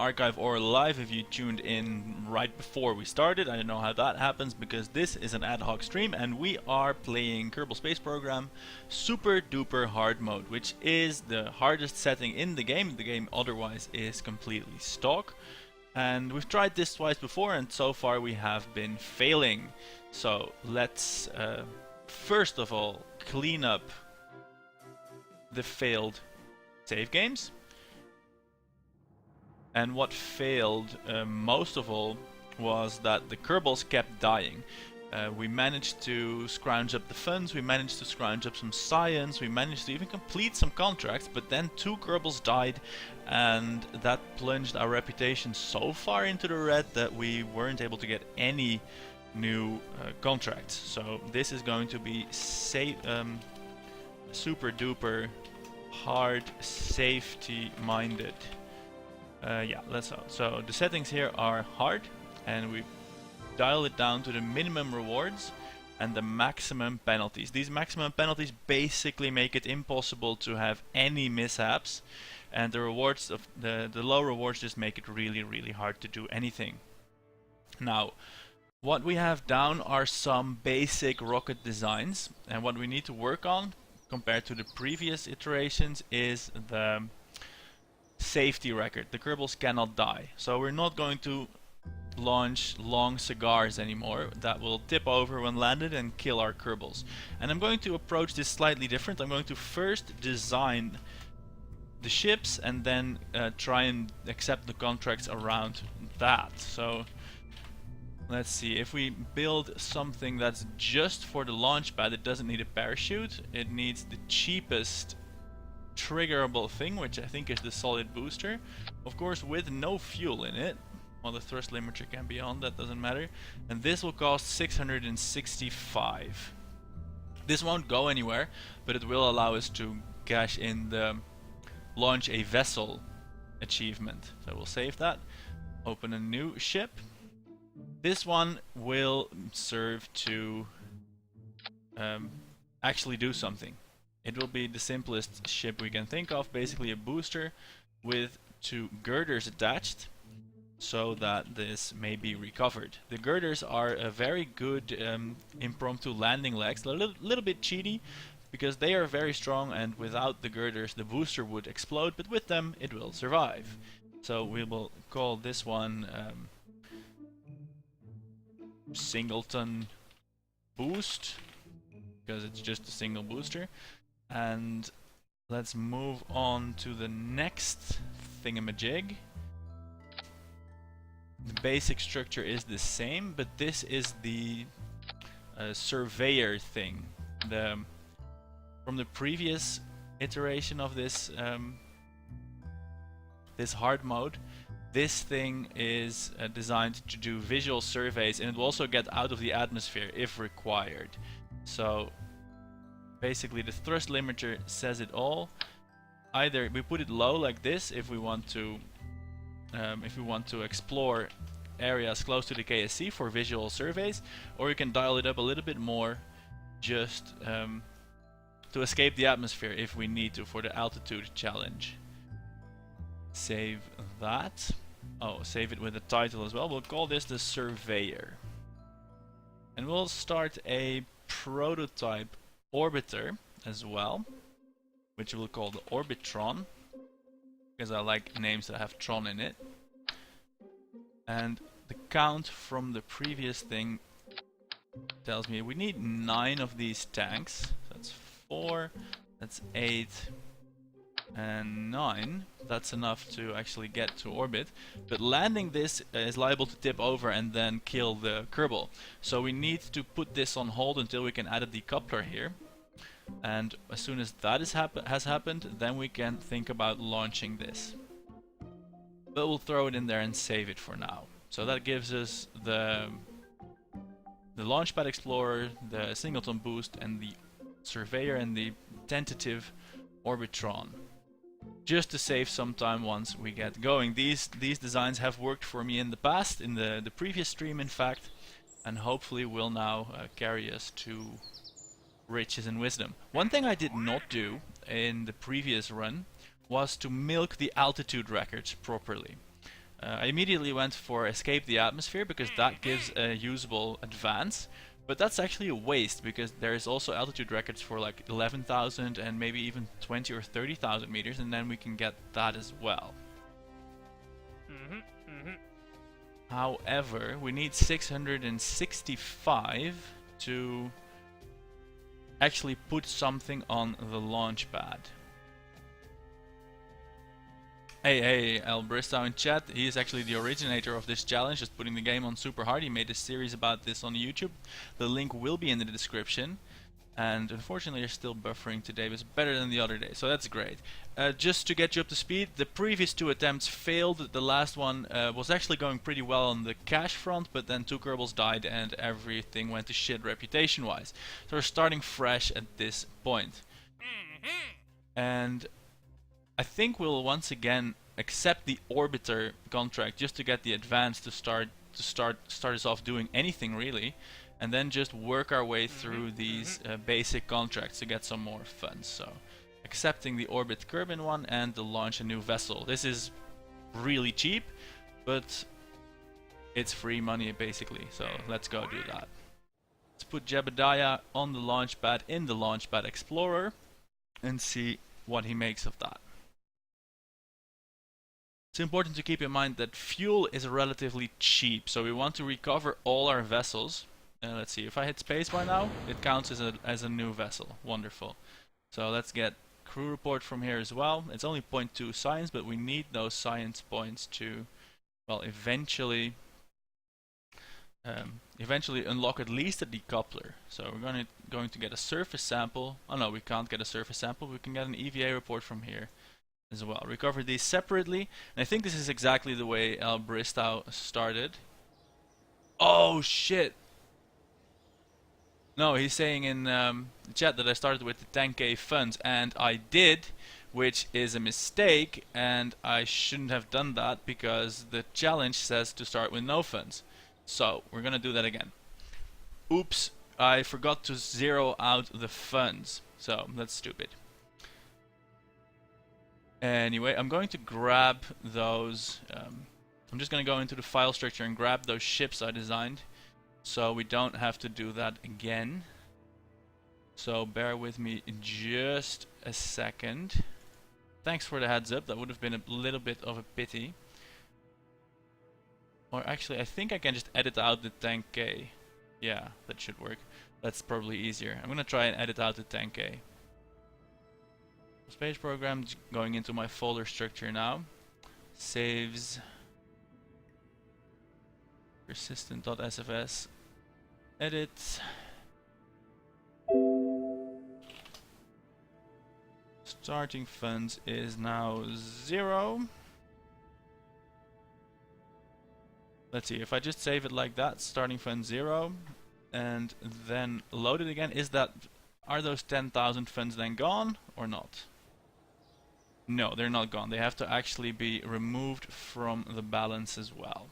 archive or live if you tuned in right before we started. I don't know how that happens because this is an ad hoc stream and we are playing Kerbal Space Program Super Duper Hard Mode, which is the hardest setting in the game. The game otherwise is completely stock. And we've tried this twice before and so far we have been failing. So let's first of all clean up the failed save games. And what failed most of all was that the Kerbals kept dying. We managed to scrounge up the funds, we managed to scrounge up some science, we managed to even complete some contracts, but then 2 Kerbals died and that plunged our reputation so far into the red that we weren't able to get any new contracts. So this is going to be super duper hard, safety minded. Yeah, let's go. So the settings here are hard, and we dial it down to the minimum rewards and the maximum penalties. These maximum penalties basically make it impossible to have any mishaps, and the rewards of the low rewards just make it really hard to do anything. Now, what we have down are some basic rocket designs, and what we need to work on compared to the previous iterations is the safety record. The Kerbals cannot die, so we're not going to launch long cigars anymore that will tip over when landed and kill our Kerbals. And I'm going to approach this slightly different. I'm going to first design the ships and then try and accept the contracts around that. So let's see, if we build something that's just for the launch pad, it doesn't need a parachute, it needs the cheapest triggerable thing, which I think is the solid booster, of course with no fuel in it. Well, the thrust limiter can be on, that doesn't matter, and this will cost 665. This won't go anywhere, but it will allow us to cash in the launch a vessel achievement. So we'll save that, open a new ship. This one will serve to actually do something. It will be the simplest ship we can think of, basically a booster with 2 girders attached so that this may be recovered. The girders are a very good impromptu landing legs, a little bit cheaty because they are very strong, and without the girders the booster would explode, but with them it will survive. So we will call this one Singleton Boost because it's just a single booster. And let's move on to the next thingamajig. The basic structure is the same, but this is the surveyor thing. From the previous iteration of this this hard mode, this thing is designed to do visual surveys, and it will also get out of the atmosphere if required. So basically the thrust limiter says it all. Either we put it low like this if we want to explore areas close to the KSC for visual surveys, or you can dial it up a little bit more just to escape the atmosphere if we need to for the altitude challenge. Save that. Oh, save it with a title as well. We'll call this the Surveyor. And we'll start a prototype orbiter as well, which we'll call the Orbitron, because I like names that have Tron in it. And the count from the previous thing tells me we need 9 of these tanks. That's 4, that's 8, and 9. That's enough to actually get to orbit, but landing this is liable to tip over and then kill the Kerbal. So we need to put this on hold until we can add a decoupler here. And as soon as that has happened, then we can think about launching this. But we'll throw it in there and save it for now. So that gives us the Launchpad Explorer, the Singleton Boost, and the Surveyor, and the tentative Orbitron. Just to save some time once we get going. These designs have worked for me in the past, in the previous stream in fact, and hopefully will now carry us to riches and wisdom. One thing I did not do in the previous run was to milk the altitude records properly. I immediately went for escape the atmosphere because that gives a usable advance, but that's actually a waste because there's also altitude records for like 11,000 and maybe even 20 or 30,000 meters, and then we can get that as well. However, we need 665 to actually put something on the launch pad. Hey, Elbristow in chat, he is actually the originator of this challenge, just putting the game on super hard. He made a series about this on YouTube. The link will be in the description. And unfortunately you're still buffering today, but it's better than the other day, so that's great. Just to get you up to speed, the previous 2 attempts failed. The last one was actually going pretty well on the cash front, but then 2 Kerbals died and everything went to shit reputation wise. So we're starting fresh at this point. And I think we'll once again accept the Orbiter contract just to get the advance to start us off doing anything really, and then just work our way through these basic contracts to get some more funds. So accepting the Orbit Kerbin one and to launch a new vessel. This is really cheap, but it's free money basically, so let's go do that. Let's put Jebediah on the launch pad in the Launchpad Explorer and see what he makes of that. It's important to keep in mind that fuel is relatively cheap, so we want to recover all our vessels. Let's see, if I hit spacebar now, it counts as a new vessel. Wonderful. So let's get crew report from here as well. It's only 0.2 science, but we need those science points to, well, eventually unlock at least a decoupler. So we're going to get a surface sample. Oh no, we can't get a surface sample. We can get an EVA report from here as well. Recover these separately, and I think this is exactly the way Bristow started. Oh shit! No, he's saying in the chat that I started with the 10k funds, and I did, which is a mistake, and I shouldn't have done that because the challenge says to start with no funds. So we're gonna do that again. Oops, I forgot to zero out the funds, so that's stupid. Anyway, I'm going to grab those. I'm just going to go into the file structure and grab those ships I designed, so we don't have to do that again. So bear with me just a second. Thanks for the heads up. That would have been a little bit of a pity. Or actually, I think I can just edit out the 10k. Yeah, that should work. That's probably easier. I'm going to try and edit out the 10k. Space program, going into my folder structure now. Saves. Persistent.sfs. Edit. Starting funds is now 0. Let's see, if I just save it like that, starting fund 0, and then load it again, are those 10,000 funds then gone or not? No, they're not gone. They have to actually be removed from the balance as well.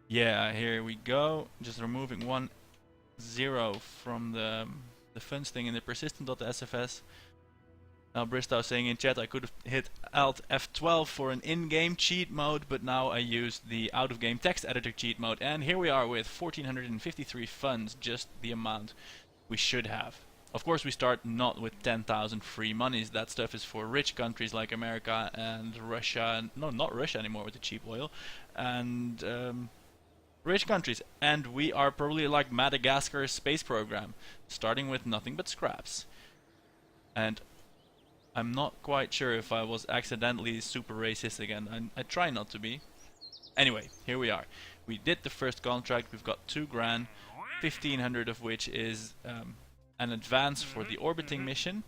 Yeah, here we go. Just removing 1-0 from the funds thing in the persistent.sfs. Now Bristow saying in chat I could have hit Alt F12 for an in-game cheat mode, but now I used the out-of-game text editor cheat mode, and here we are with 1453 funds, just the amount we should have. Of course we start not with 10,000 free monies. That stuff is for rich countries like America and Russia. No, not Russia anymore with the cheap oil. And rich countries. And we are probably like Madagascar's space program, starting with nothing but scraps. And I'm not quite sure if I was accidentally super racist again. I try not to be. Anyway, here we are. We did the first contract. We've got 2 grand, 1,500 of which is an advance for the orbiting mission.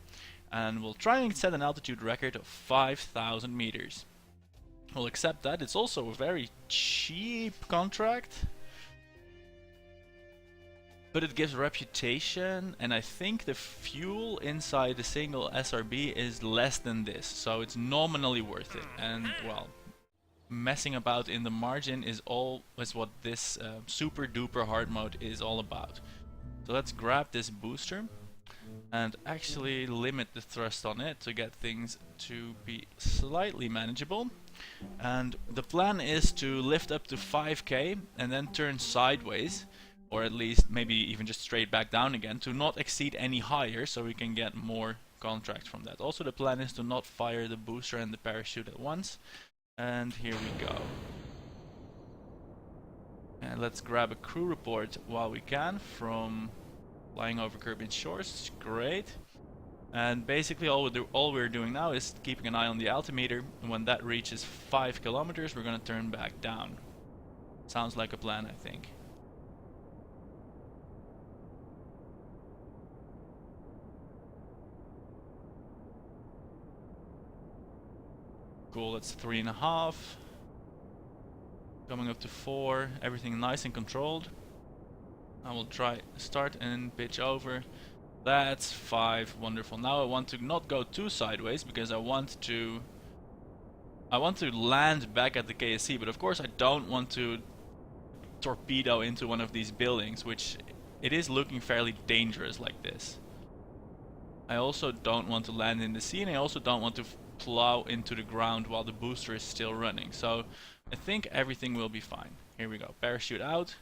And we'll try and set an altitude record of 5,000 meters. We'll accept that. It's also a very cheap contract, but it gives reputation, and I think the fuel inside a single SRB is less than this, so it's nominally worth it. And well, messing about in the margin is what this super duper hard mode is all about. So let's grab this booster and actually limit the thrust on it to get things to be slightly manageable. And the plan is to lift up to 5k and then turn sideways, or at least maybe even just straight back down again, to not exceed any higher so we can get more contracts from that. Also, the plan is to not fire the booster and the parachute at once. And here we go. And let's grab a crew report while we can from flying over Caribbean shores. Great. And basically all we're doing now is keeping an eye on the altimeter, and when that reaches 5 kilometers we're gonna turn back down. Sounds like a plan, I think. Cool, that's 3.5. Coming up to 4, everything nice and controlled. I will try start and pitch over. That's 5, wonderful. Now I want to not go too sideways because I want to land back at the KSC, but of course I don't want to torpedo into one of these buildings, which it is looking fairly dangerous like this. I also don't want to land in the sea, and I also don't want to plow into the ground while the booster is still running. So I think everything will be fine. Here we go, parachute out.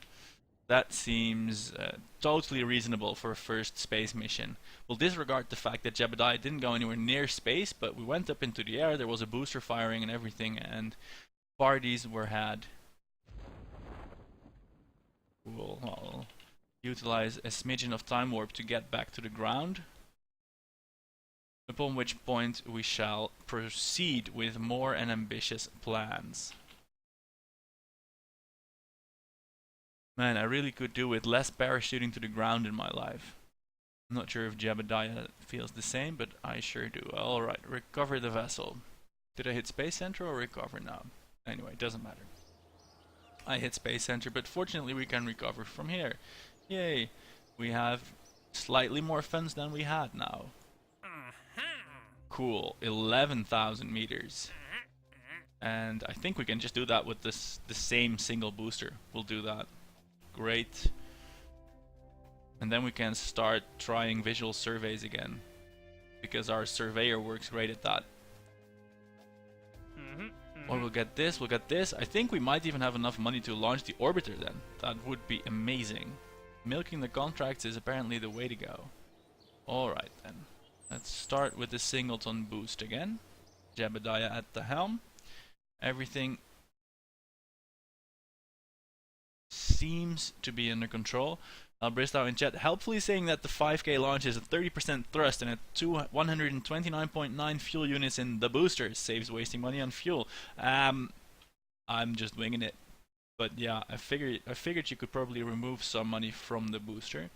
That seems totally reasonable for a first space mission. We'll disregard the fact that Jebediah didn't go anywhere near space, but we went up into the air, there was a booster firing and everything, and parties were had. We'll utilize a smidgen of time warp to get back to the ground, upon which point we shall proceed with more and ambitious plans. Man, I really could do with less parachuting to the ground in my life. I'm not sure if Jebediah feels the same, but I sure do. Alright, recover the vessel. Did I hit Space Center or recover now? Anyway, doesn't matter. I hit Space Center, but fortunately we can recover from here. Yay! We have slightly more funds than we had now. Cool, 11,000 meters. And I think we can just do that with the same single booster. We'll do that. Great. And then we can start trying visual surveys again, because our surveyor works great at that. Or we'll get this, we'll get this. I think we might even have enough money to launch the orbiter then. That would be amazing. Milking the contracts is apparently the way to go. Alright then. Let's start with the singleton boost again. Jebediah at the helm. Everything seems to be under control. Bristow in chat helpfully saying that the 5k launch is a 30% thrust and at 129.9 fuel units in the booster. Saves wasting money on fuel. I'm just winging it. But yeah, I figured you could probably remove some money from the booster.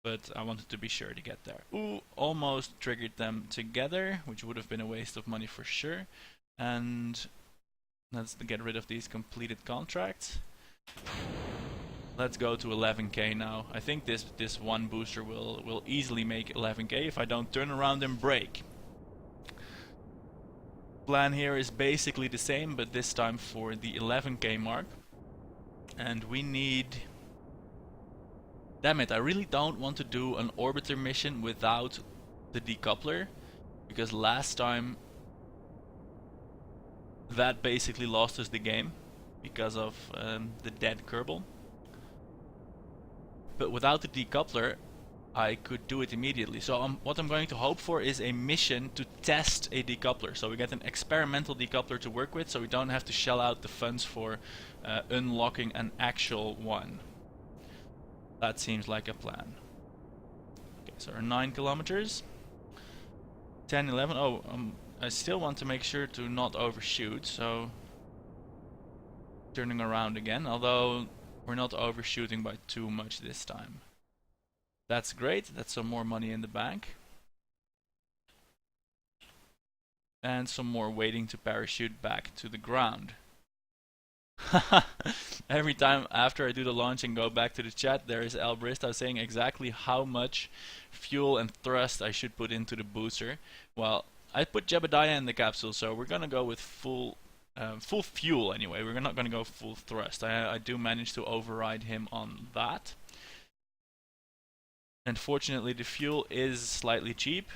But I wanted to be sure to get there. Ooh, almost triggered them together, which would have been a waste of money for sure. And let's get rid of these completed contracts. Let's go to 11k now. I think this one booster will easily make 11k if I don't turn around and brake. Plan here is basically the same, but this time for the 11k mark. And we need... Damn it, I really don't want to do an orbiter mission without the decoupler, because last time that basically lost us the game because of the dead Kerbal. But without the decoupler I could do it immediately. So what I'm going to hope for is a mission to test a decoupler, so we get an experimental decoupler to work with, so we don't have to shell out the funds for unlocking an actual one. That seems like a plan. Okay, so our 9 kilometers. 10, 11. Oh, I still want to make sure to not overshoot, so turning around again, although we're not overshooting by too much this time. That's great, that's some more money in the bank. And some more waiting to parachute back to the ground. Every time after I do the launch and go back to the chat, there is Albrista saying exactly how much fuel and thrust I should put into the booster. Well, I put Jebediah in the capsule, so we're gonna go with full full fuel anyway. We're not going to go full thrust. I do manage to override him on that. And fortunately the fuel is slightly cheap.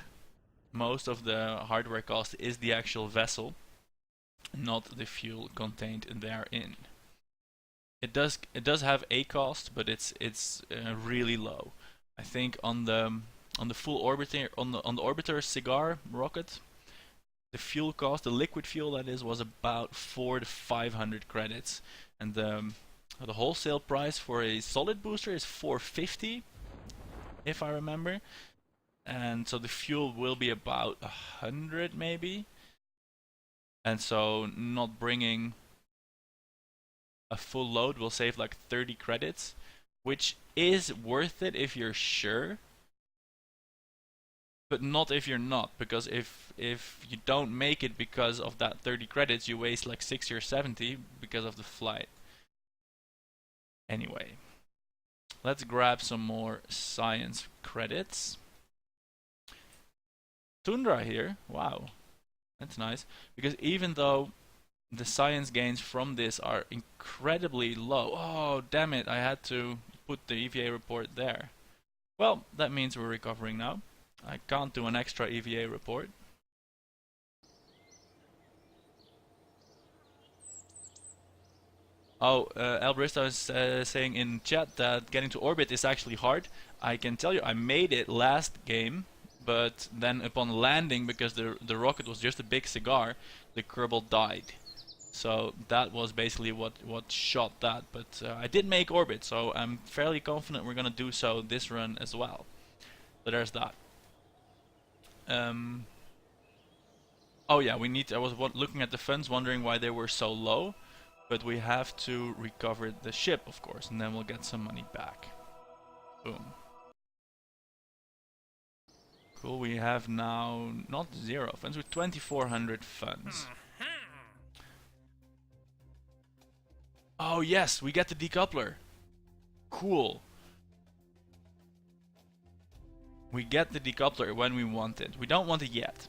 Most of the hardware cost is the actual vessel, not the fuel contained therein. It does have a cost, but it's really low. I think on the full orbiter on the orbiter cigar rocket, the fuel cost, the liquid fuel that is, was about 400 to 500 credits, and the wholesale price for a solid booster is 450, if I remember. And so the fuel will be about 100 maybe. And so not bringing a full load will save like 30 credits, which is worth it if you're sure, but not if you're not, because if you don't make it because of that 30 credits, you waste like 60 or 70 because of the flight. Anyway, let's grab some more science credits. Tundra here, wow, that's nice, because even though the science gains from this are incredibly low, oh damn it, I had to put the EVA report there. Well, that means we're recovering now. I can't do an extra EVA report. Oh, Albrista is saying in chat that getting to orbit is actually hard. I can tell you, I made it last game, but then upon landing, because the rocket was just a big cigar, the Kerbal died. So that was basically what shot that. But I did make orbit, so I'm fairly confident we're gonna do so this run as well. So there's that. Oh yeah, we need. I was looking at the funds, wondering why they were so low, but we have to recover the ship, of course, and then we'll get some money back. Boom. Cool. We have now not 0 funds, with 2,400 funds. Oh yes, we get the decoupler. Cool. We get the decoupler when we want it. We don't want it yet.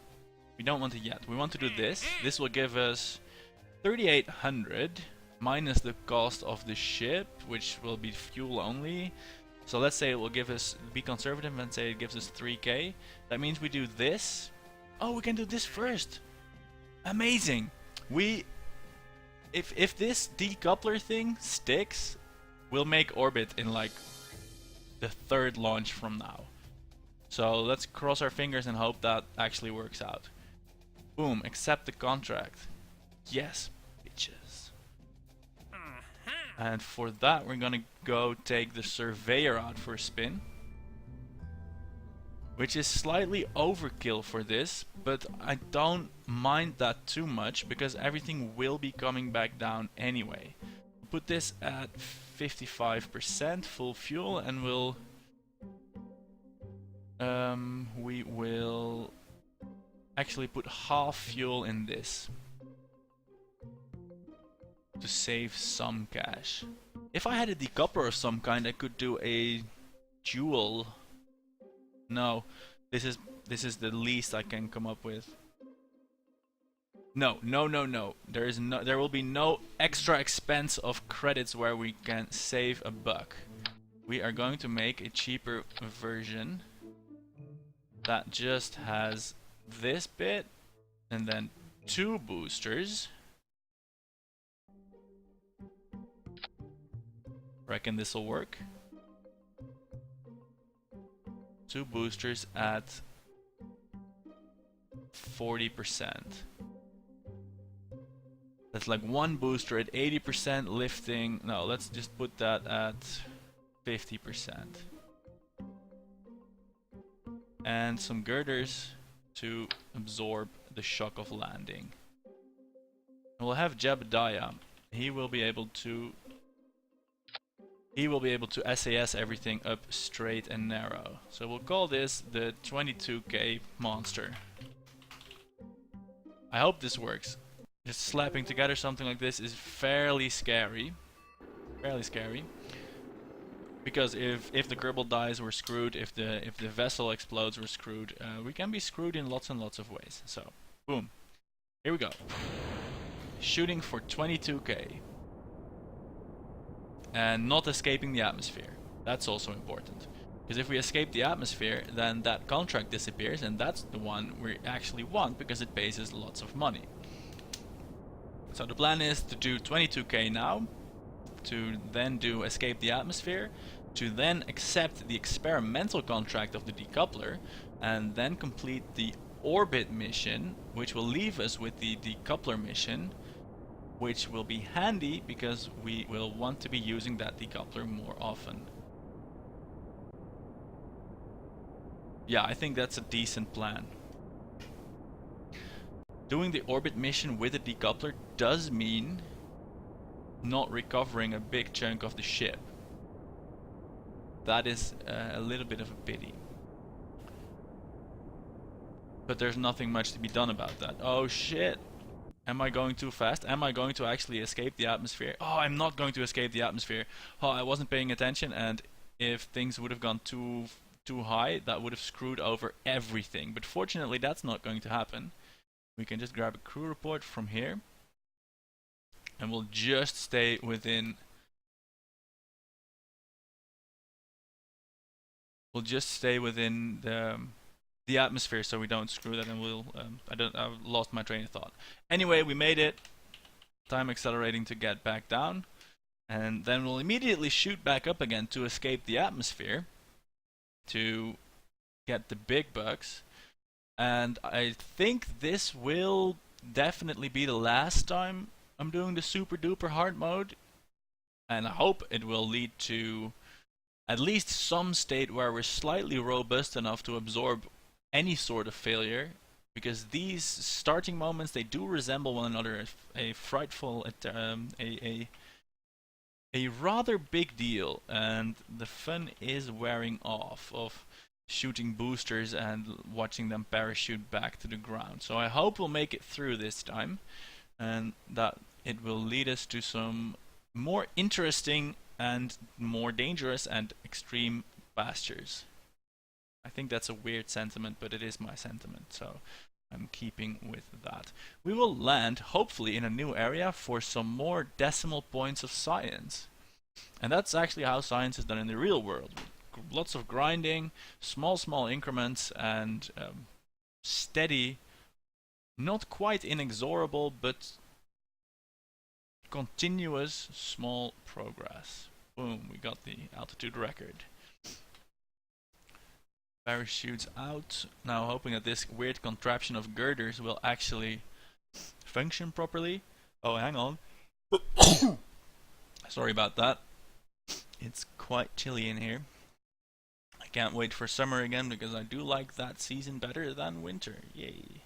We don't want it yet. We want to do this. This will give us 3,800 minus the cost of the ship, which will be fuel only. So let's say it will give us, be conservative and say it gives us 3k. That means we do this. Oh, we can do this first. Amazing. If this decoupler thing sticks, we'll make orbit in like the 3rd launch from now. So let's cross our fingers and hope that actually works out. Boom, accept the contract. Yes, bitches. And for that, we're gonna go take the surveyor out for a spin, which is slightly overkill for this, but I don't mind that too much because everything will be coming back down anyway. We'll put this at 55% full fuel, and we will actually put half fuel in this to save some cash. If I had a decoupler of some kind, I could do a dual. No, this is the least I can come up with. No. There will be no extra expense of credits where we can save a buck. We are going to make a cheaper version that just has this bit and then 2 boosters. Reckon this will work. 2 boosters at 40%. That's like 1 booster at 80% lifting. No, let's just put that at 50%. And some girders to absorb the shock of landing. We'll have Jebediah. He will be able to SAS everything up straight and narrow. So we'll call this the 22k monster. I hope this works. Just slapping together something like this is fairly scary. Because if the Kerbal dies, we're screwed. If the vessel explodes, we're screwed. We can be screwed in lots and lots of ways. So, boom. Here we go. shooting for 22k. And not escaping the atmosphere. That's also important. Because if we escape the atmosphere, then that contract disappears, and that's the one we actually want because it pays us lots of money. So the plan is to do 22k now, to then do escape the atmosphere, to then accept the experimental contract of the decoupler, and then complete the orbit mission, which will leave us with the decoupler mission, which will be handy because we will want to be using that decoupler more often. Yeah, I think that's a decent plan. Doing the orbit mission with a decoupler does mean not recovering a big chunk of the ship. That is a little bit of a pity. But there's nothing much to be done about that. Oh shit! Am I going too fast? Am I going to actually escape the atmosphere? Oh, I'm not going to escape the atmosphere. Oh, I wasn't paying attention, and if things would have gone too high, that would have screwed over everything. But fortunately, that's not going to happen. We can just grab a crew report from here, and we'll just stay within. We'll just stay within the atmosphere, so we don't screw that, and we'll. I've lost my train of thought. Anyway, we made it. Time accelerating to get back down, and then we'll immediately shoot back up again to escape the atmosphere, to get the big bucks. And I think this will definitely be the last time I'm doing the super duper hard mode, and I hope it will lead to at least some state where we're slightly robust enough to absorb any sort of failure, because these starting moments, they do resemble one another. A frightful, a rather big deal, and the fun is wearing off of shooting boosters and watching them parachute back to the ground. So I hope we'll make it through this time, and that it will lead us to some more interesting and more dangerous and extreme pastures. I think that's a weird sentiment, but it is my sentiment, so I'm keeping with that. We will land, hopefully, in a new area for some more decimal points of science. And that's actually how science is done in the real world. Lots of grinding, small increments, and steady, not quite inexorable, but continuous small progress. Boom, we got the altitude record. Parachutes out. Now hoping that this weird contraption of girders will actually function properly. Oh, hang on. Sorry about that. It's quite chilly in here. I can't wait for summer again because I do like that season better than winter. Yay.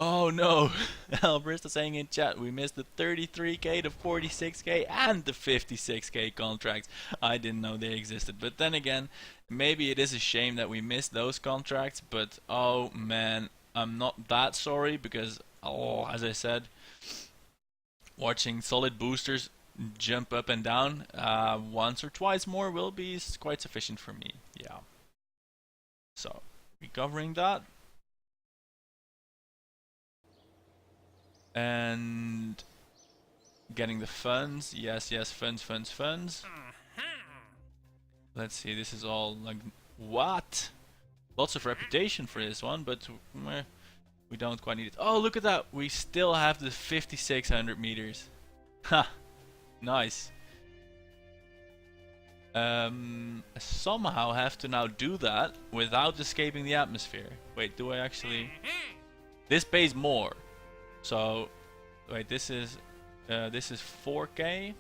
Oh no, Albrista saying in chat, we missed the 33k, the 46k, and the 56k contracts. I didn't know they existed. But then again, maybe it is a shame that we missed those contracts, but oh man, I'm not that sorry because, oh, as I said, watching solid boosters jump up and down once or twice more will be quite sufficient for me. Yeah. So, recovering that. And getting the funds. Yes, funds. Let's see, this is all like, what? Lots of reputation for this one, but we don't quite need it. Oh, look at that. We still have the 5,600 meters. Ha! Nice. Somehow have to now do that without escaping the atmosphere. Wait, do I actually? This pays more. So, wait, this is 4k,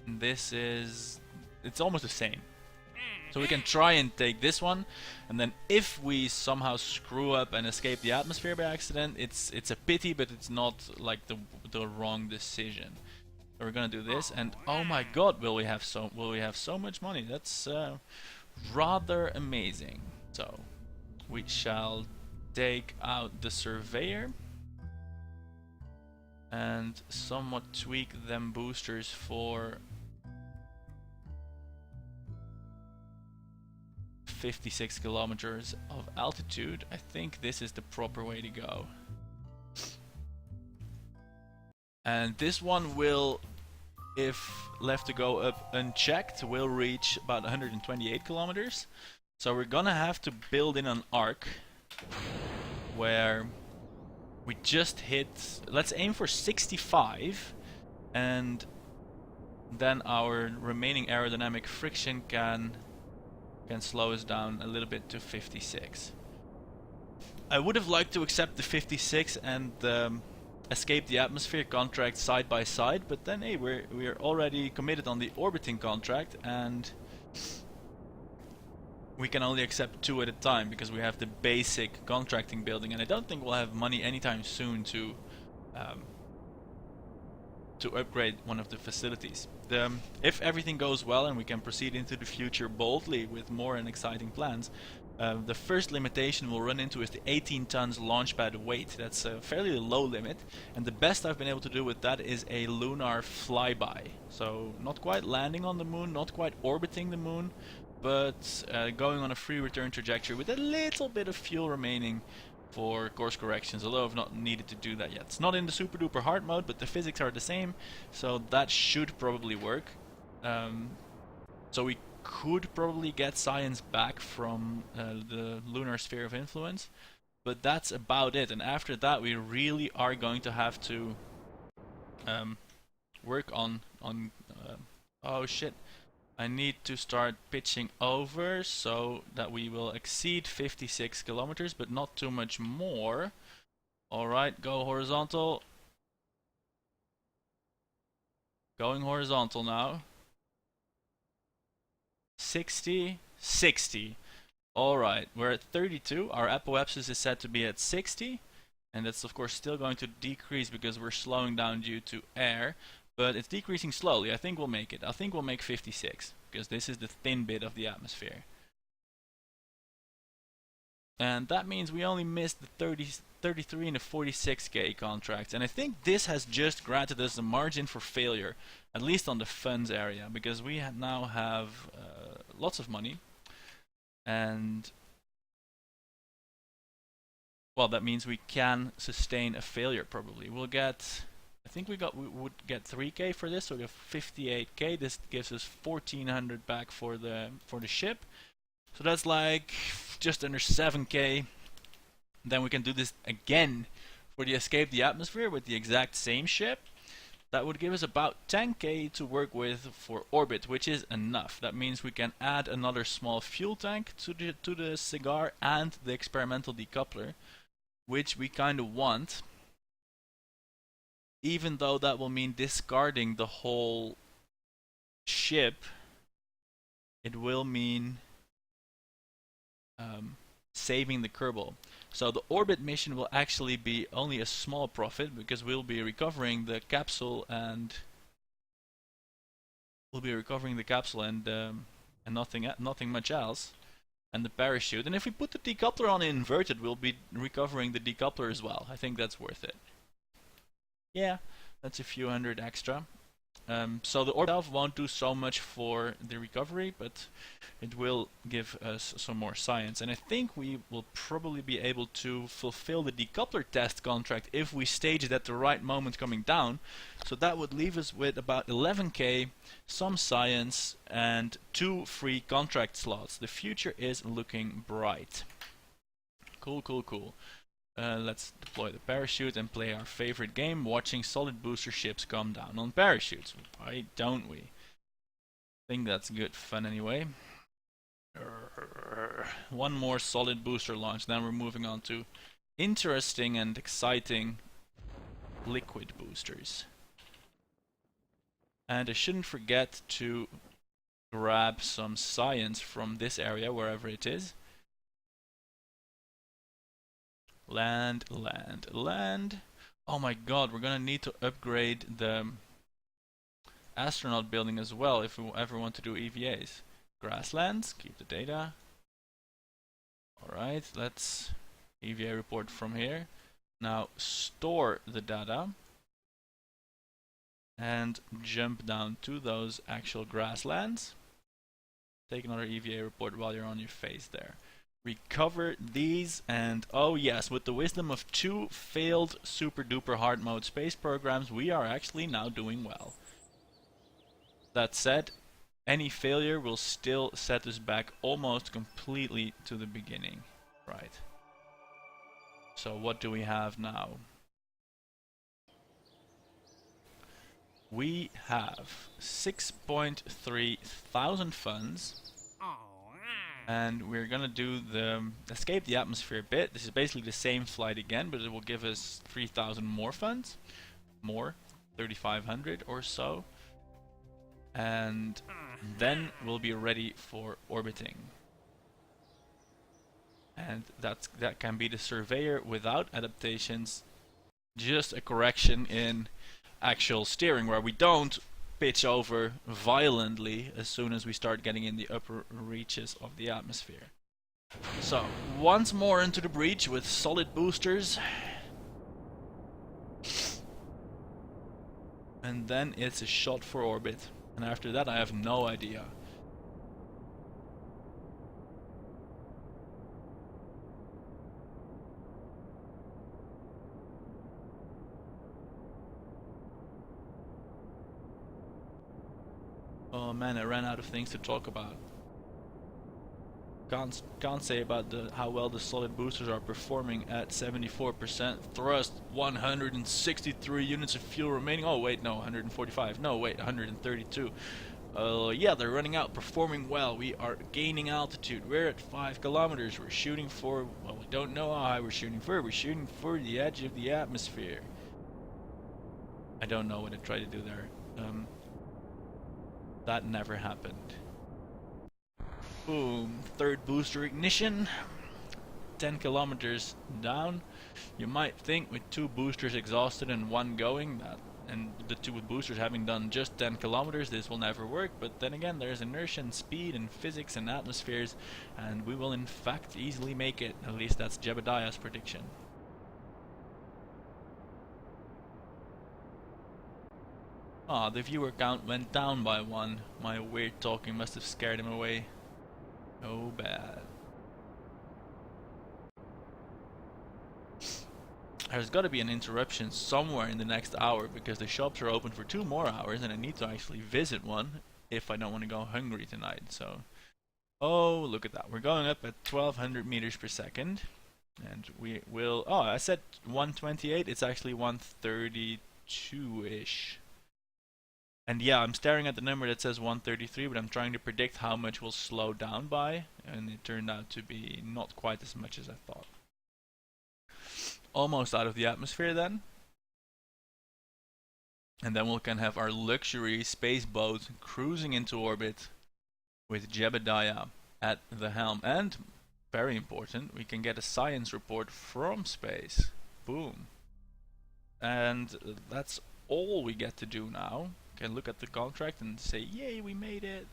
and this is, it's almost the same. So we can try and take this one, and then if we somehow screw up and escape the atmosphere by accident, it's a pity, but it's not like the wrong decision. So we're gonna do this, and oh my god, will we have so much money? That's rather amazing. So we shall take out the surveyor and somewhat tweak them boosters for 56 kilometers of altitude. I think this is the proper way to go. And this one will, if left to go up unchecked, will reach about 128 kilometers. So we're gonna have to build in an arc where we just hit, let's aim for 65, and then our remaining aerodynamic friction can slow us down a little bit to 56. I would have liked to accept the 56 and escape the atmosphere contract side by side, but then hey, we're already committed on the orbiting contract, and we can only accept 2 at a time because we have the basic contracting building, and I don't think we'll have money anytime soon to upgrade one of the facilities. If everything goes well and we can proceed into the future boldly with more and exciting plans, the first limitation we'll run into is the 18 tons launchpad weight. That's a fairly low limit, and the best I've been able to do with that is a lunar flyby. So not quite landing on the moon, not quite orbiting the moon, but going on a free return trajectory with a little bit of fuel remaining for course corrections, although I've not needed to do that yet. It's not in the super duper hard mode, but the physics are the same, so that should probably work. So we could probably get science back from the lunar sphere of influence, but that's about it. And after that, we really are going to have to work on oh shit. I need to start pitching over so that we will exceed 56 kilometers, but not too much more. Alright, go horizontal. Going horizontal now. 60, 60. Alright, we're at 32. Our apoapsis is set to be at 60. And that's of course still going to decrease because we're slowing down due to air. But it's decreasing slowly. I think we'll make it. I think we'll make 56, because this is the thin bit of the atmosphere. And that means we only missed the 33 and the 46k contracts. And I think this has just granted us a margin for failure, at least on the funds area, because we now have lots of money. And well, that means we can sustain a failure probably. We'll get, I think we would get 3k for this, so we have 58k. This gives us 1400 back for the ship. So that's like just under 7k. Then we can do this again for the escape the atmosphere with the exact same ship. That would give us about 10k to work with for orbit, which is enough. That means we can add another small fuel tank to the cigar and the experimental decoupler, which we kind of want. Even though that will mean discarding the whole ship, it will mean saving the Kerbal. So the orbit mission will actually be only a small profit, because we'll be recovering the capsule and nothing much else, and the parachute. And if we put the decoupler on inverted, we'll be recovering the decoupler as well. I think that's worth it. Yeah, that's a few hundred extra. So the orbit itself won't do so much for the recovery, but it will give us some more science. And I think we will probably be able to fulfill the decoupler test contract if we stage it at the right moment coming down. So that would leave us with about 11k, some science, and 2 free contract slots. The future is looking bright. Cool, cool, cool. Let's deploy the parachute and play our favorite game, watching solid booster ships come down on parachutes. Why don't we? I think that's good fun anyway. One more solid booster launch, then we're moving on to interesting and exciting liquid boosters. And I shouldn't forget to grab some science from this area, wherever it is. Land, land, land. Oh my god, we're gonna need to upgrade the astronaut building as well if we ever want to do EVAs. Grasslands, keep the data. Alright, let's EVA report from here. Now store the data and jump down to those actual grasslands. Take another EVA report while you're on your face there. recover these, and oh yes, with the wisdom of 2 failed super duper hard mode space programs, we are actually now doing well. That said, any failure will still set us back almost completely to the beginning. Right. So what do we have now? We have 6.3 thousand funds. And we're gonna do the escape the atmosphere bit. This is basically the same flight again, but it will give us 3,000 more funds. More, 3,500 or so. And then we'll be ready for orbiting. And that can be the surveyor without adaptations. Just a correction in actual steering, where we don't pitch over violently as soon as we start getting in the upper reaches of the atmosphere. So, once more into the breach with solid boosters. And then it's a shot for orbit. And after that I have no idea. Oh man, I ran out of things to talk about. Can't say about how well the solid boosters are performing at 74% thrust, 163 units of fuel remaining. Oh wait, no, 145. No, wait, 132. Yeah, they're running out, performing well. We are gaining altitude. We're at 5 kilometers. We're shooting for, well, we don't know how high we're shooting for. We're shooting for the edge of the atmosphere. I don't know what I tried to do there. That never happened. Boom, third booster ignition. 10 kilometers down. You might think with 2 boosters exhausted and 1 going, that, and the 2 boosters having done just 10 kilometers, this will never work. But then again, there's inertia and speed and physics and atmospheres, and we will in fact easily make it. At least that's Jebediah's prediction. Ah, the viewer count went down by 1. My weird talking must have scared him away. Oh bad. There's got to be an interruption somewhere in the next hour, because the shops are open for 2 more hours and I need to actually visit one if I don't want to go hungry tonight. So, oh, look at that. We're going up at 1200 meters per second. And we will, oh, I said 128, it's actually 132-ish. And yeah, I'm staring at the number that says 133, but I'm trying to predict how much will slow down by, and it turned out to be not quite as much as I thought. Almost out of the atmosphere then. And then we can have our luxury space boat cruising into orbit with Jebediah at the helm. And, very important, we can get a science report from space. Boom. And that's all we get to do now. Can look at the contract and say, yay, we made it.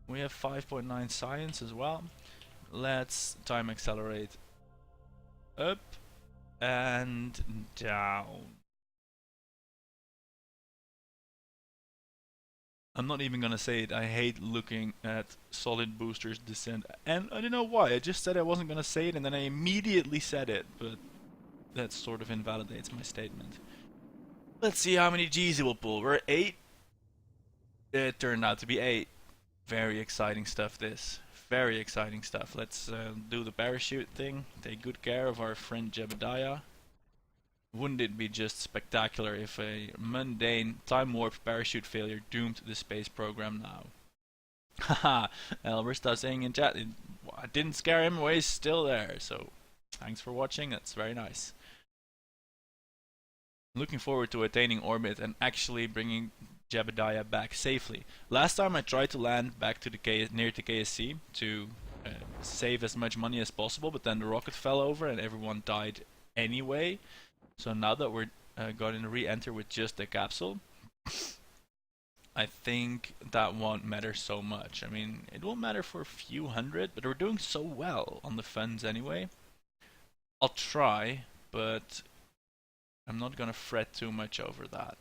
We have 5.9 science as well. Let's time accelerate up and down. I'm not even gonna say it. I hate looking at solid boosters descend, and I don't know why. I just said I wasn't gonna say it and then I immediately said it, but that sort of invalidates my statement. Let's see how many G's it will pull. We're at 8. It turned out to be 8. Very exciting stuff, this. Very exciting stuff. Let's do the parachute thing. Take good care of our friend Jebediah. Wouldn't it be just spectacular if a mundane time warp parachute failure doomed the space program now? Haha, Elber's saying in chat, I didn't scare him away, he's still there. So, thanks for watching, that's very nice. Looking forward to attaining orbit and actually bringing Jebediah back safely. Last time I tried to land back to the near to KSC to save as much money as possible, but then the rocket fell over and everyone died anyway. So now that we're going to re-enter with just the capsule, I think that won't matter so much. I mean, it will matter for a few hundred, but we're doing so well on the funds anyway. I'll try, but I'm not gonna fret too much over that.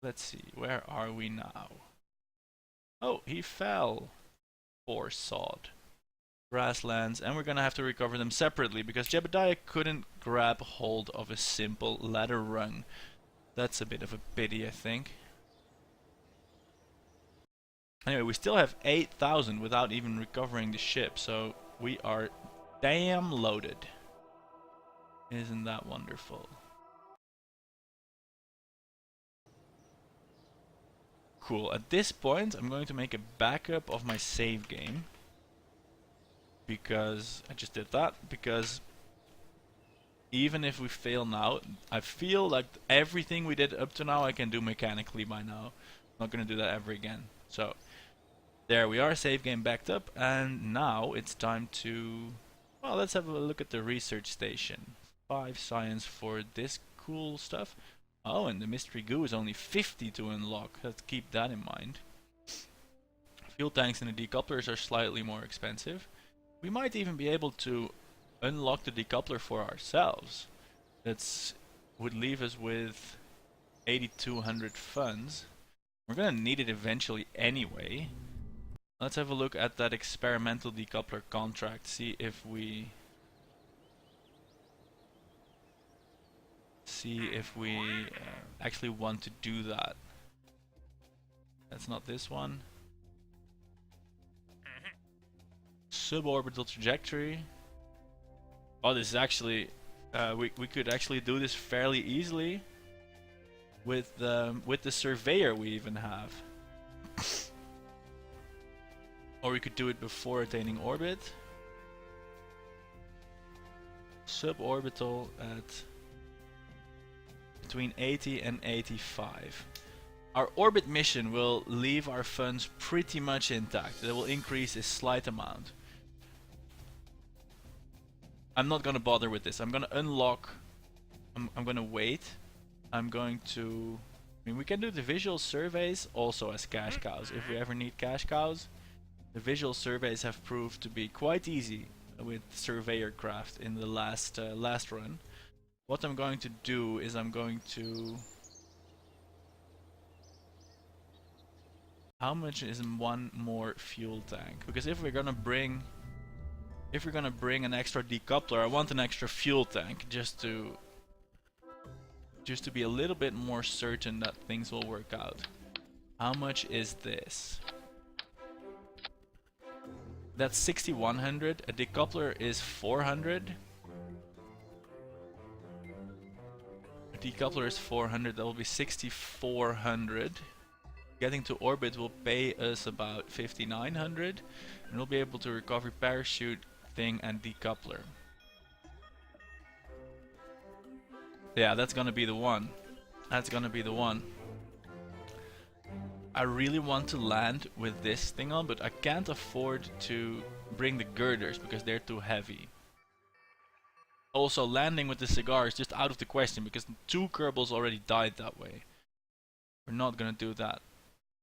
Let's see, where are we now? Oh, he fell. Poor sod. grasslands, and we're gonna have to recover them separately because Jebediah couldn't grab hold of a simple ladder rung. That's a bit of a pity, I think. Anyway, we still have 8,000 without even recovering the ship, so we are damn loaded. Isn't that wonderful? Cool. At this point, I'm going to make a backup of my save game. Because I just did that. Because even if we fail now, I feel like everything we did up to now I can do mechanically by now. I'm not going to do that ever again. So, there we are, save game backed up. And now it's time to... Well, let's have a look at the research station. 5 science for this cool stuff. Oh, and the mystery goo is only 50 to unlock. Let's keep that in mind. Fuel tanks and the decouplers are slightly more expensive. We might even be able to unlock the decoupler for ourselves. That would leave us with 8,200 funds. We're gonna need it eventually anyway. Let's have a look at that experimental decoupler contract. See if we actually want to do that. That's not this one. Suborbital trajectory. Oh, this is actually we could actually do this fairly easily with the surveyor we even have. Or we could do it before attaining orbit. Suborbital at between 80 and 85. Our orbit mission will leave our funds pretty much intact. It will increase a slight amount. I'm not gonna bother with this. I'm gonna unlock. I'm gonna wait. I'm going to... I mean, we can do the visual surveys also as cash cows if we ever need cash cows. The visual surveys have proved to be quite easy with surveyor craft in the last run. What I'm going to do is I'm going to... How much is one more fuel tank? Because if we're gonna bring an extra decoupler, I want an extra fuel tank just to be a little bit more certain that things will work out. How much is this? That's 6,100. A decoupler is 400. A decoupler is 400. That will be 6,400. Getting to orbit will pay us about 5,900, and we'll be able to recover parachute, thing, and decoupler. Yeah, that's gonna be the one. That's gonna be the one. I really want to land with this thing on, but I can't afford to bring the girders because they're too heavy. Also, landing with the cigar is just out of the question because 2 Kerbals already died that way. We're not gonna do that.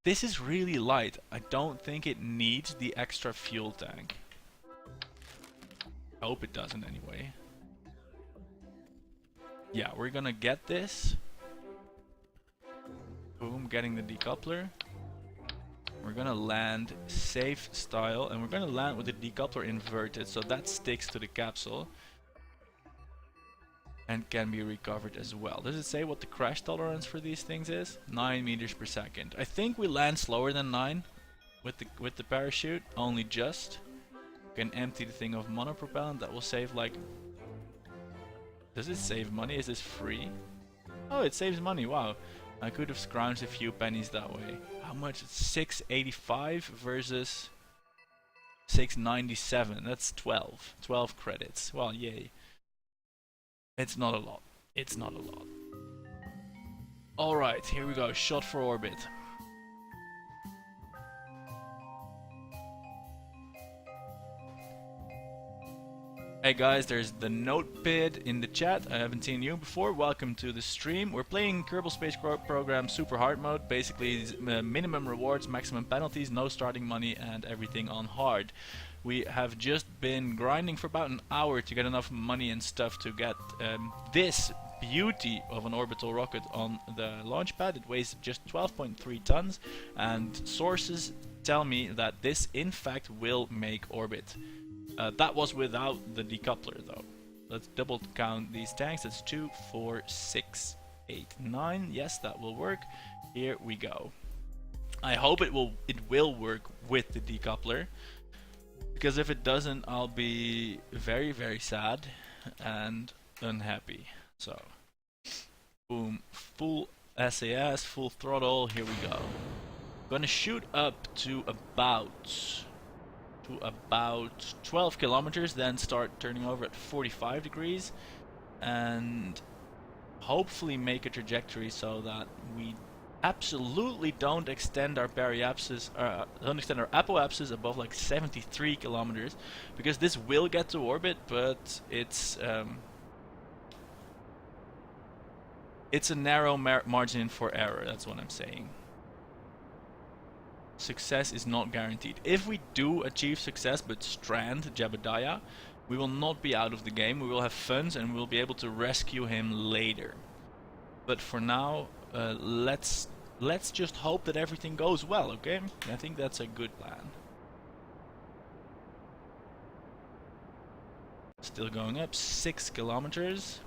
This is really light. I don't think it needs the extra fuel tank. I hope it doesn't anyway. Yeah, we're gonna get this. Boom, getting the decoupler. We're gonna land safe style, and we're gonna land with the decoupler inverted, so that sticks to the capsule. And can be recovered as well. Does it say what the crash tolerance for these things is? 9 meters per second. I think we land slower than 9 with the parachute, only just. Can empty the thing of monopropellant. That will save like... Does it save money? Is this free? Oh, it saves money. Wow. I could have scrounged a few pennies that way. How much? 685 versus 697. That's 12. 12 credits. Well, yay. It's not a lot. It's not a lot. Alright, here we go. Shot for orbit. Hey guys, there's the Notepad in the chat. I haven't seen you before. Welcome to the stream. We're playing Kerbal Space Program Super Hard Mode. Basically, minimum rewards, maximum penalties, no starting money, and everything on hard. We have just been grinding for about an hour to get enough money and stuff to get this beauty of an orbital rocket on the launch pad. It weighs just 12.3 tons, and sources tell me that this in fact will make orbit. That was without the decoupler though. Let's double count these tanks. That's 2, 4, 6, 8, 9. Yes, that will work. Here we go. I hope it will work with the decoupler, because if it doesn't, I'll be very, very sad and unhappy. So, boom, full SAS, full throttle. Here we go. Gonna shoot up to about 12 kilometers, then start turning over at 45 degrees, and hopefully make a trajectory so that we absolutely don't extend our periapsis, don't extend our apoapsis above like 73 kilometers, because this will get to orbit, but it's a narrow margin for error. That's what I'm saying. Success is not guaranteed. If we do achieve success but strand Jebediah, we will not be out of the game. We will have funds and we'll be able to rescue him later. But for now, let's just hope that everything goes well, okay? I think that's a good plan. Still going up, 6 kilometers.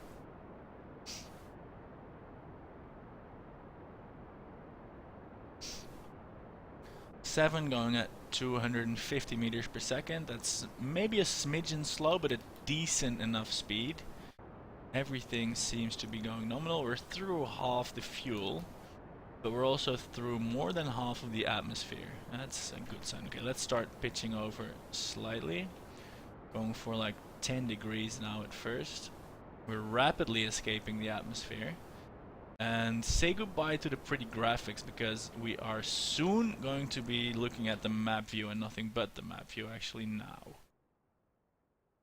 Going at 250 meters per second. That's maybe a smidgen slow, but a decent enough speed. Everything seems to be going nominal. We're through half the fuel, but we're also through more than half of the atmosphere. That's a good sign. Okay, let's start pitching over slightly. Going for like 10 degrees now at first. We're rapidly escaping the atmosphere. And say goodbye to the pretty graphics, because we are soon going to be looking at the map view and nothing but the map view actually now.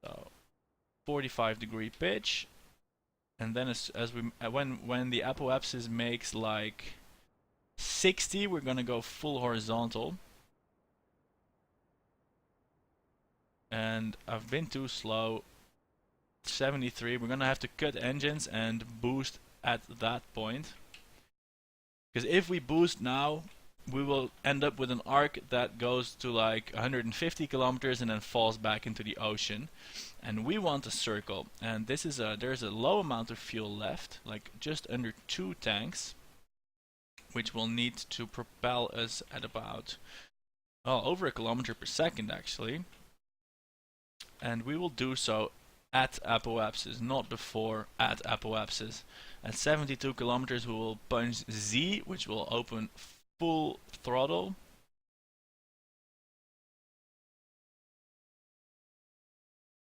So 45 degree pitch, and then when the apoapsis makes like 60, we're gonna go full horizontal. And I've been too slow. 73. We're gonna have to cut engines and boost at that point, because if we boost now, we will end up with an arc that goes to like 150 kilometers and then falls back into the ocean, and we want a circle. And this is there's a low amount of fuel left, like just under 2 tanks, which will need to propel us at about, well, over 1 kilometer per second actually, and we will do so at apoapsis, not before at apoapsis. At 72 kilometers we will punch Z, which will open full throttle.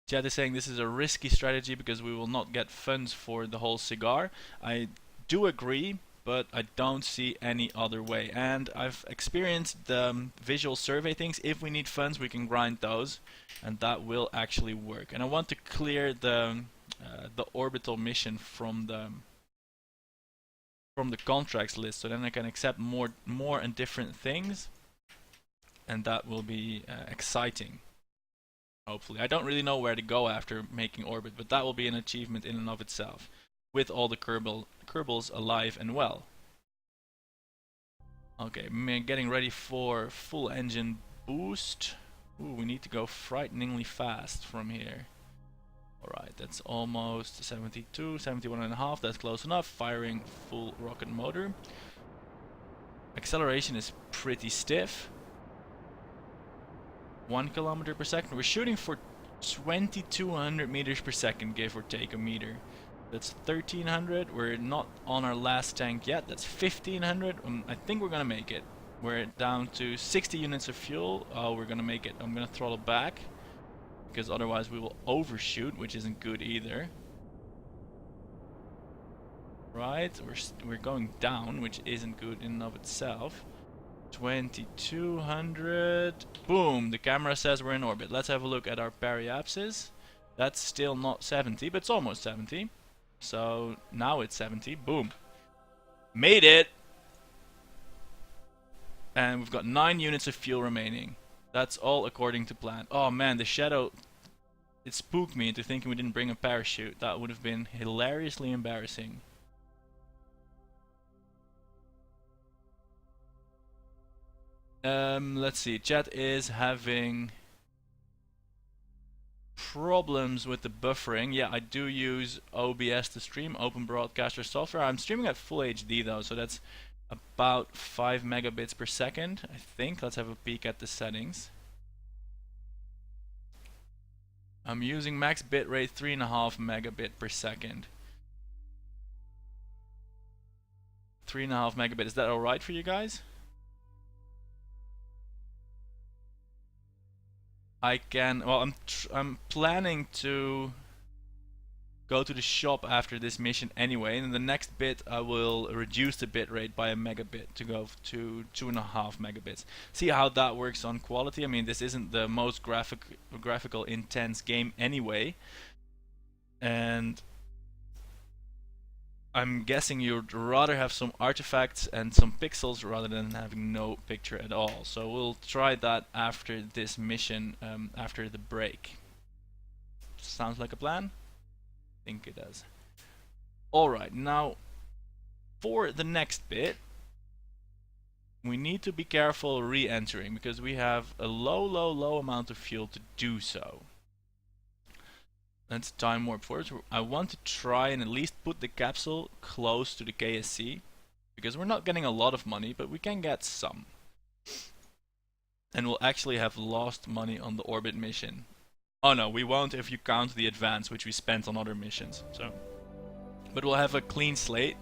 Chad is saying this is a risky strategy because we will not get funds for the whole cigar. I do agree, but I don't see any other way. And I've experienced the visual survey things. If we need funds, we can grind those, and that will actually work. And I want to clear the orbital mission from the contracts list, so then I can accept more and different things, and that will be exciting. Hopefully, I don't really know where to go after making orbit, but that will be an achievement in and of itself, with all the Kerbals alive and well. Okay, getting ready for full engine boost. Ooh, we need to go frighteningly fast from here. Alright, that's almost 72, 71.5, that's close enough. Firing full rocket motor. Acceleration is pretty stiff. 1 kilometer per second. We're shooting for 2200 meters per second, give or take a meter. That's 1300. We're not on our last tank yet. That's 1500. I think we're gonna make it. We're down to 60 units of fuel. Oh, we're gonna make it. I'm gonna throttle back, because otherwise we will overshoot, which isn't good either. Right, we're going down, which isn't good in and of itself. 2200. Boom, the camera says we're in orbit. Let's have a look at our periapsis. That's still not 70, but it's almost 70. So now it's 70. Boom. Made it! And we've got 9 units of fuel remaining. That's all according to plan. Oh man, the shadow, it spooked me into thinking we didn't bring a parachute. That would have been hilariously embarrassing. Let's see. Chat is having problems with the buffering. Yeah, I do use OBS to stream, Open Broadcaster software. I'm streaming at full HD though, so that's about 5 megabits per second, I think. Let's have a peek at the settings. I'm using max bitrate 3.5 megabit per second. 3.5 megabit, is that alright for you guys? I can, well, I'm planning to go to the shop after this mission anyway, and in the next bit I will reduce the bitrate by a megabit to go to 2.5 megabits. See how that works on quality. I mean, this isn't the most graphical intense game anyway, and I'm guessing you'd rather have some artifacts and some pixels rather than having no picture at all. So we'll try that after this mission, after the break. Sounds like a plan? I think it does. Alright, now for the next bit, we need to be careful re-entering because we have a low amount of fuel to do so. Let's time warp forward. I want to try and at least put the capsule close to the KSC because we're not getting a lot of money, but we can get some. And we'll actually have lost money on the orbit mission. Oh no, we won't if you count the advance which we spent on other missions. So, but we'll have a clean slate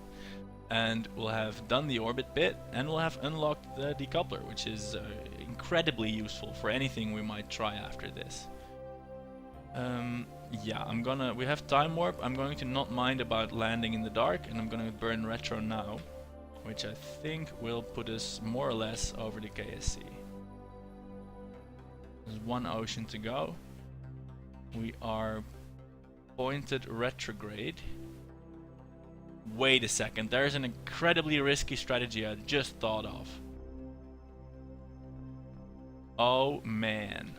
and we'll have done the orbit bit and we'll have unlocked the decoupler, which is incredibly useful for anything we might try after this. Yeah, we have time warp. I'm going to not mind about landing in the dark, and I'm gonna burn retro now, which I think will put us more or less over the KSC. There's one ocean to go. We are pointed retrograde. Wait a second, there's an incredibly risky strategy I just thought of. Oh man.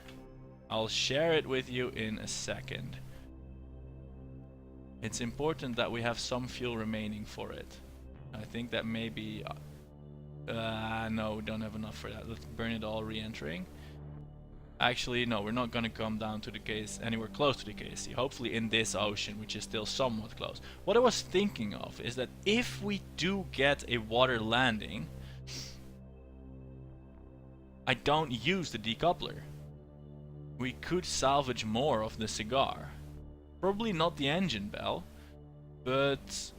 I'll share it with you in a second. It's important that we have some fuel remaining for it. I think that maybe... no, we don't have enough for that. Let's burn it all re-entering. Actually, no, we're not gonna come down to the case anywhere close to the KSC. Hopefully in this ocean, which is still somewhat close. What I was thinking of is that if we do get a water landing, I don't use the decoupler. We could salvage more of the cigar. Probably not the engine bell, but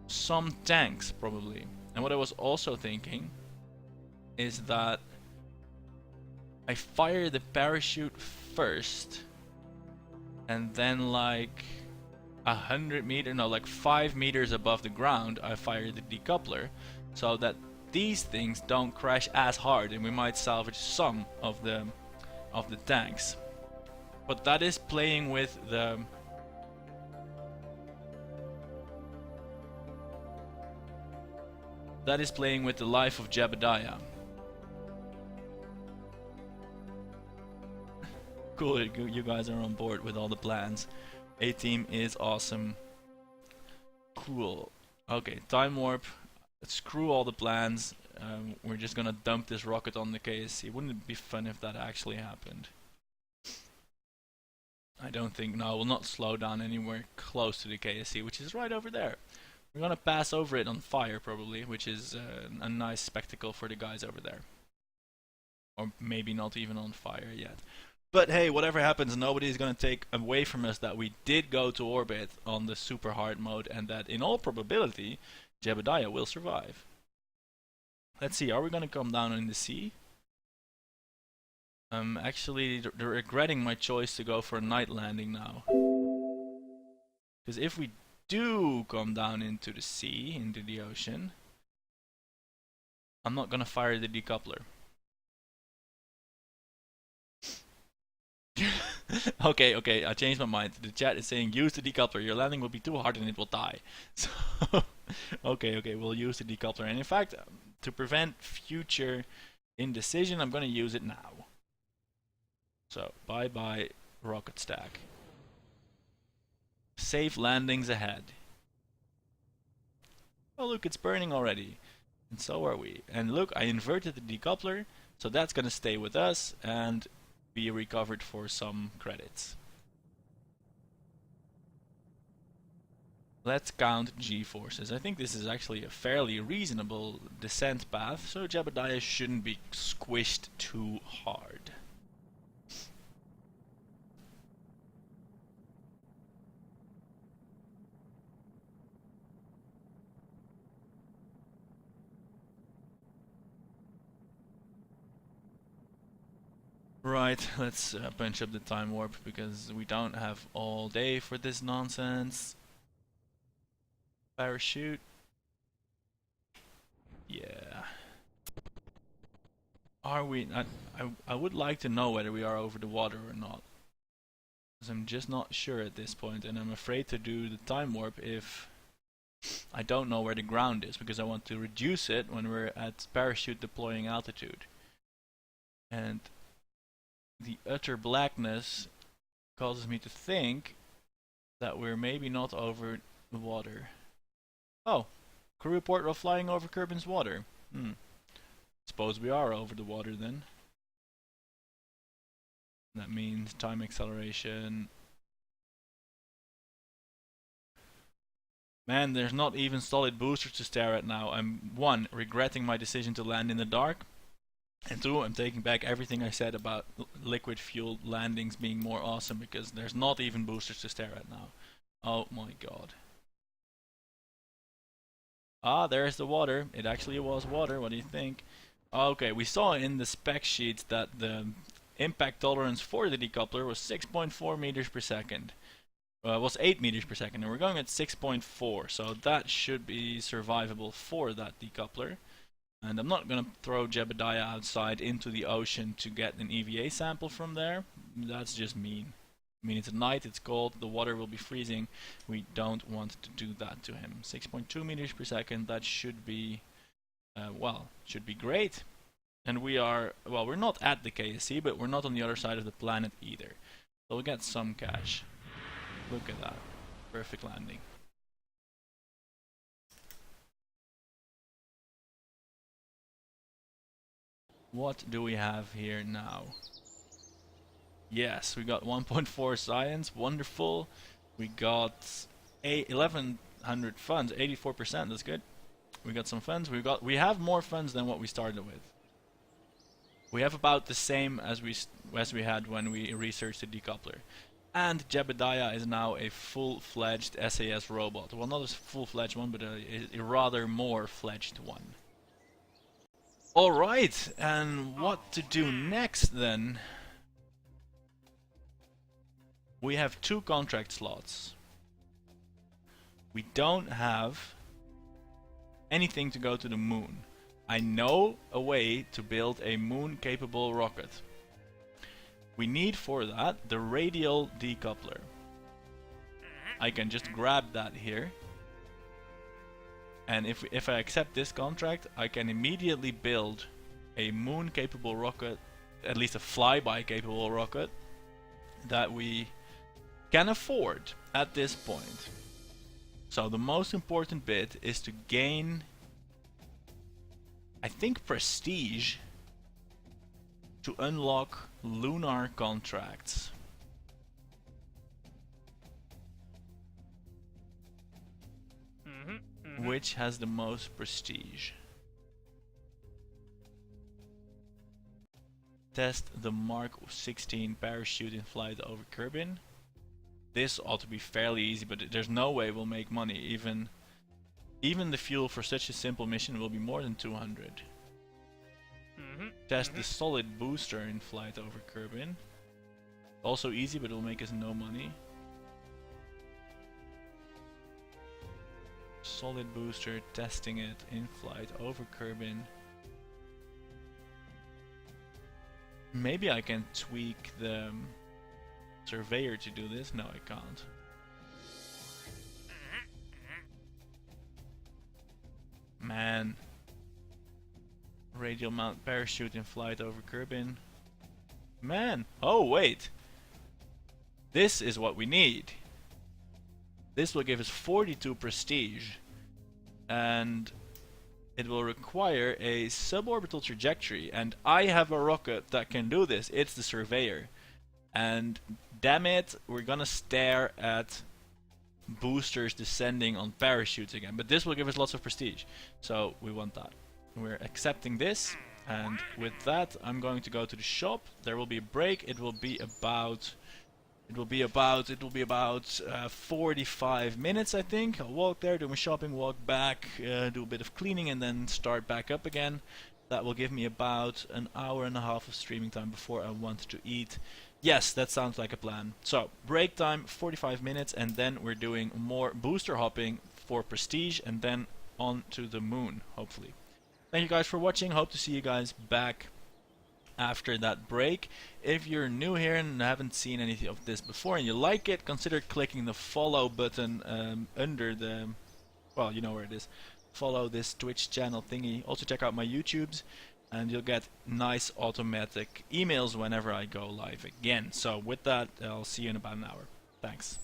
some tanks probably. And what I was also thinking is that I fire the parachute first and then like 100 meters, no, like 5 meters above the ground I fire the decoupler so that these things don't crash as hard and we might salvage some of the tanks. But that is playing with the life of Jebediah. Cool, you guys are on board with all the plans. A-team is awesome. Cool. Okay, time warp. Screw all the plans. We're just gonna dump this rocket on the KSC. Wouldn't it be fun if that actually happened? I don't think, no, we'll not slow down anywhere close to the KSC, which is right over there. We're gonna pass over it on fire probably, which is a nice spectacle for the guys over there. Or maybe not even on fire yet. But hey, whatever happens, nobody's gonna take away from us that we did go to orbit on the super hard mode and that in all probability, Jebediah will survive. Let's see, are we gonna come down in the sea? I'm actually regretting my choice to go for a night landing now. Because if we do come down into the sea, into the ocean, I'm not gonna fire the decoupler. Okay, I changed my mind. The chat is saying use the decoupler. Your landing will be too hard and it will die. So, okay, we'll use the decoupler. And in fact, to prevent future indecision, I'm gonna use it now. So, bye-bye rocket stack. Safe landings ahead. Oh look, it's burning already. And so are we. And look, I inverted the decoupler, so that's gonna stay with us, and be recovered for some credits. Let's count G-forces. I think this is actually a fairly reasonable descent path, so Jebediah shouldn't be squished too hard. Right, let's punch up the time warp because we don't have all day for this nonsense. Parachute. Yeah. Are we? I would like to know whether we are over the water or not. Because I'm just not sure at this point, and I'm afraid to do the time warp if I don't know where the ground is, because I want to reduce it when we're at parachute deploying altitude. And the utter blackness causes me to think that we're maybe not over the water. Oh, crew report while flying over Kerbin's water. Suppose we are over the water then. That means time acceleration. Man, there's not even solid boosters to stare at now. I'm 1, regretting my decision to land in the dark. And 2, I'm taking back everything I said about liquid fueled landings being more awesome, because there's not even boosters to stare at now. Oh my god. Ah, there's the water. It actually was water. What do you think? Okay, we saw in the spec sheets that the impact tolerance for the decoupler was 6.4 meters per second. Was 8 meters per second, and we're going at 6.4, so that should be survivable for that decoupler. And I'm not going to throw Jebediah outside into the ocean to get an EVA sample from there. That's just mean. I mean, it's at night, it's cold, the water will be freezing. We don't want to do that to him. 6.2 meters per second, that should be, well, should be great. And we are, well, we're not at the KSC, but we're not on the other side of the planet either. So we'll get some cash. Look at that. Perfect landing. What do we have here now? Yes, we got 1.4 science, wonderful. We got 1100 funds, 84%, that's good. We got some funds. We have more funds than what we started with. We have about the same as we had when we researched the decoupler. And Jebediah is now a full-fledged SAS robot. Well, not a full-fledged one, but a rather more fledged one. Alright, and what to do next then? We have 2 contract slots. We don't have anything to go to the moon. I know a way to build a moon-capable rocket. We need for that the radial decoupler. I can just grab that here. And if I accept this contract, I can immediately build a moon-capable rocket, at least a flyby-capable rocket, that we can afford at this point. So the most important bit is to gain, I think, prestige to unlock lunar contracts. Which has the most prestige? Test the Mark 16 parachute in flight over Kerbin. This ought to be fairly easy, but there's no way we'll make money. Even the fuel for such a simple mission will be more than 200. Test the solid booster in flight over Kerbin. Also easy, but it'll make us no money. Solid booster, testing it in flight over Kerbin. Maybe I can tweak the surveyor to do this. No, I can't. Man. Radial mount parachute in flight over Kerbin. Man. Oh, wait. This is what we need. This will give us 42 prestige. And it will require a suborbital trajectory, and I have a rocket that can do this. It's the Surveyor. And damn it, we're gonna stare at boosters descending on parachutes again. But this will give us lots of prestige, so we want that. We're accepting this, and with that I'm going to go to the shop. There will be a break. It will be about 45 minutes, I think. I'll walk there, do my shopping, walk back, do a bit of cleaning, and then start back up again. That will give me about an hour and a half of streaming time before I want to eat. Yes, that sounds like a plan. So, break time, 45 minutes, and then we're doing more booster hopping for prestige, and then on to the moon, hopefully. Thank you guys for watching. Hope to see you guys back after that break. If you're new here and haven't seen anything of this before and you like it, consider clicking the follow button under the, well, you know where it is. Follow this Twitch channel thingy. Also check out my YouTubes, and you'll get nice automatic emails whenever I go live again. So with that, I'll see you in about an hour. Thanks.